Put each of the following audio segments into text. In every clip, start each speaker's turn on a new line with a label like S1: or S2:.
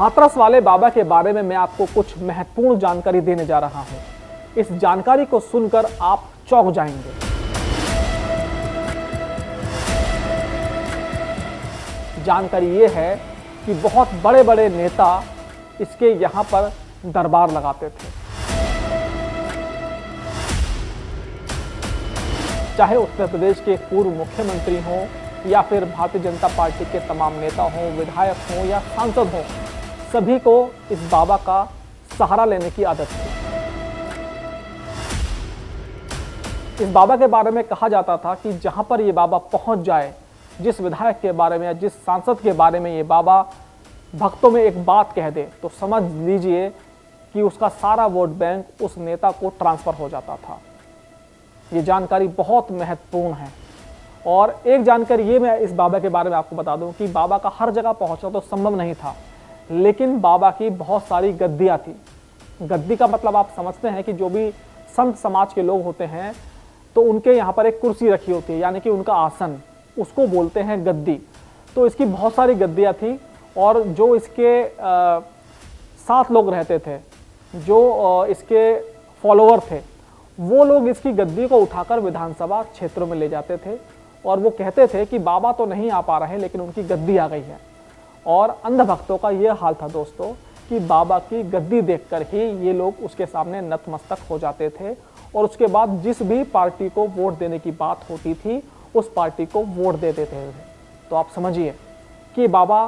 S1: हाथरस वाले बाबा के बारे में मैं आपको कुछ महत्वपूर्ण जानकारी देने जा रहा हूं। इस जानकारी को सुनकर आप चौंक जाएंगे। जानकारी यह है कि बहुत बड़े बड़े नेता इसके यहां पर दरबार लगाते थे। चाहे उत्तर प्रदेश के पूर्व मुख्यमंत्री हों या फिर भारतीय जनता पार्टी के तमाम नेता हों, विधायक हों या सांसद हों, सभी को इस बाबा का सहारा लेने की आदत थी। इस बाबा के बारे में कहा जाता था कि जहां पर ये बाबा पहुंच जाए, जिस विधायक के बारे में या जिस सांसद के बारे में ये बाबा भक्तों में एक बात कह दे तो समझ लीजिए कि उसका सारा वोट बैंक उस नेता को ट्रांसफर हो जाता था। ये जानकारी बहुत महत्वपूर्ण है। और एक जानकारी ये मैं इस बाबा के बारे में आपको बता दूं कि बाबा का हर जगह पहुंचना तो संभव नहीं था, लेकिन बाबा की बहुत सारी गद्दियाँ थी। गद्दी का मतलब आप समझते हैं कि जो भी संत समाज के लोग होते हैं तो उनके यहाँ पर एक कुर्सी रखी होती है, यानी कि उनका आसन, उसको बोलते हैं गद्दी। तो इसकी बहुत सारी गद्दियाँ थी और जो इसके साथ लोग रहते थे, जो इसके फॉलोअर थे, वो लोग इसकी गद्दी को उठाकर विधानसभा क्षेत्रों में ले जाते थे और वो कहते थे कि बाबा तो नहीं आ पा रहे लेकिन उनकी गद्दी आ गई है। और अंधभक्तों का ये हाल था दोस्तों कि बाबा की गद्दी देखकर ही ये लोग उसके सामने नतमस्तक हो जाते थे और उसके बाद जिस भी पार्टी को वोट देने की बात होती थी उस पार्टी को वोट दे देते थे। तो आप समझिए कि बाबा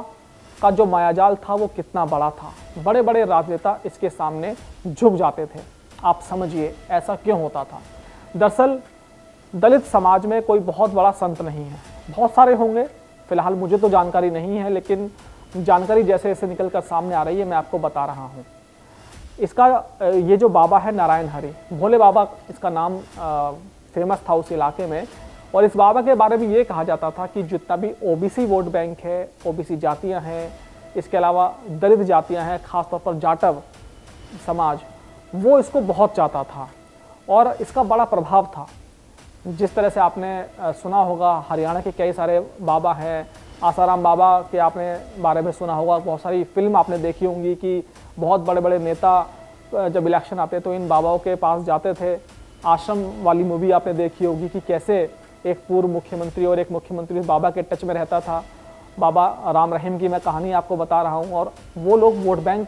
S1: का जो मायाजाल था वो कितना बड़ा था। बड़े बड़े राजनेता इसके सामने झुक जाते थे। आप समझिए ऐसा क्यों होता था। दरअसल दलित समाज में कोई बहुत बड़ा संत नहीं है, बहुत सारे होंगे, फिलहाल मुझे तो जानकारी नहीं है, लेकिन जानकारी जैसे जैसे निकल कर सामने आ रही है मैं आपको बता रहा हूँ। इसका ये जो बाबा है नारायण हरि, भोले बाबा इसका नाम फेमस था उस इलाके में। और इस बाबा के बारे में ये कहा जाता था कि जितना भी ओबीसी वोट बैंक है, ओबीसी जातियाँ हैं, इसके अलावा दलित जातियाँ हैं, खासतौर पर जाटव समाज, वो इसको बहुत चाहता था और इसका बड़ा प्रभाव था। जिस तरह से आपने सुना होगा हरियाणा के कई सारे बाबा हैं, आसाराम बाबा के आपने बारे में सुना होगा, बहुत सारी फिल्म आपने देखी होंगी कि बहुत बड़े बड़े नेता जब इलेक्शन आते तो इन बाबाओं के पास जाते थे। आश्रम वाली मूवी आपने देखी होगी कि कैसे एक पूर्व मुख्यमंत्री और एक मुख्यमंत्री बाबा के टच में रहता था। बाबा राम रहीम की मैं कहानी आपको बता रहा हूँ। और वो लोग वोट बैंक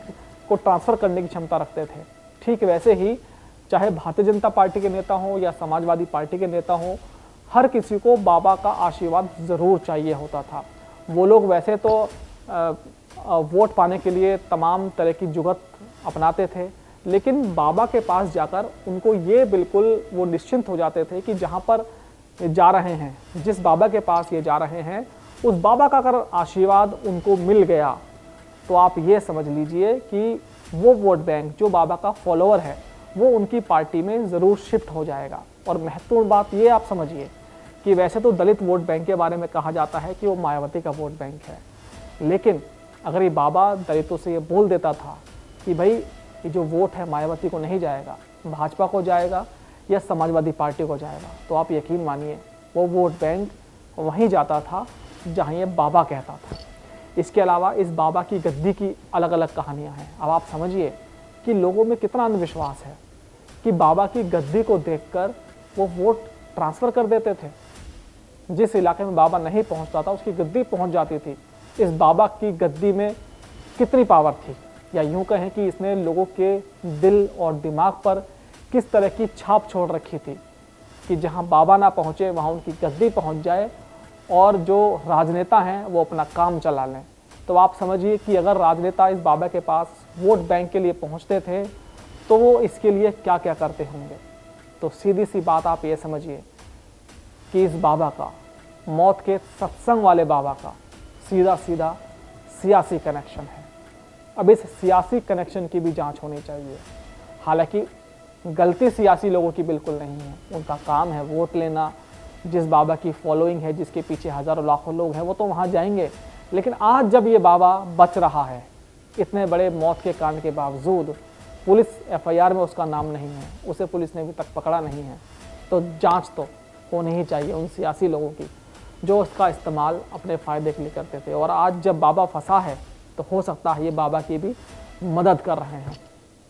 S1: को ट्रांसफ़र करने की क्षमता रखते थे। ठीक वैसे ही चाहे भारतीय जनता पार्टी के नेता हों या समाजवादी पार्टी के नेता हों, हर किसी को बाबा का आशीर्वाद ज़रूर चाहिए होता था। वो लोग वैसे तो वोट पाने के लिए तमाम तरह की जुगत अपनाते थे, लेकिन बाबा के पास जाकर उनको ये बिल्कुल वो निश्चिंत हो जाते थे कि जहाँ पर जा रहे हैं, जिस बाबा के पास ये जा रहे हैं, उस बाबा का अगर आशीर्वाद उनको मिल गया तो आप ये समझ लीजिए कि वो वोट बैंक जो बाबा का फॉलोअर है वो उनकी पार्टी में ज़रूर शिफ्ट हो जाएगा। और महत्वपूर्ण बात ये आप समझिए कि वैसे तो दलित वोट बैंक के बारे में कहा जाता है कि वो मायावती का वोट बैंक है, लेकिन अगर ये बाबा दलितों से ये बोल देता था कि भाई ये जो वोट है मायावती को नहीं जाएगा, भाजपा को जाएगा या समाजवादी पार्टी को जाएगा, तो आप यकीन मानिए वो वोट बैंक वहीं जाता था जहाँ ये बाबा कहता था। इसके अलावा इस बाबा की गद्दी की अलग अलग कहानियाँ हैं। अब आप समझिए कि लोगों में कितना अंधविश्वास है कि बाबा की गद्दी को देखकर वो वोट ट्रांसफ़र कर देते थे। जिस इलाके में बाबा नहीं पहुंचता था उसकी गद्दी पहुंच जाती थी। इस बाबा की गद्दी में कितनी पावर थी, या यूं कहें कि इसने लोगों के दिल और दिमाग पर किस तरह की छाप छोड़ रखी थी कि जहां बाबा ना पहुंचे वहां उनकी गद्दी पहुंच जाए और जो राजनेता हैं वो अपना काम चला लें। तो आप समझिए कि अगर राजनेता इस बाबा के पास वोट बैंक के लिए पहुंचते थे तो वो इसके लिए क्या क्या करते होंगे। तो सीधी सी बात आप ये समझिए कि इस बाबा का, मौत के सत्संग वाले बाबा का सीधा सीधा सियासी कनेक्शन है। अब इस सियासी कनेक्शन की भी जांच होनी चाहिए। हालांकि गलती सियासी लोगों की बिल्कुल नहीं है, उनका काम है वोट लेना। जिस बाबा की फॉलोइंग है, जिसके पीछे हज़ारों लाखों लोग हैं, वो तो वहाँ जाएंगे। लेकिन आज जब ये बाबा बच रहा है, इतने बड़े मौत के कांड के बावजूद पुलिस एफआईआर में उसका नाम नहीं है, उसे पुलिस ने अभी तक पकड़ा नहीं है, तो जांच तो होनी ही चाहिए उन सियासी लोगों की जो उसका इस्तेमाल अपने फ़ायदे के लिए करते थे। और आज जब बाबा फंसा है तो हो सकता है ये बाबा की भी मदद कर रहे हैं।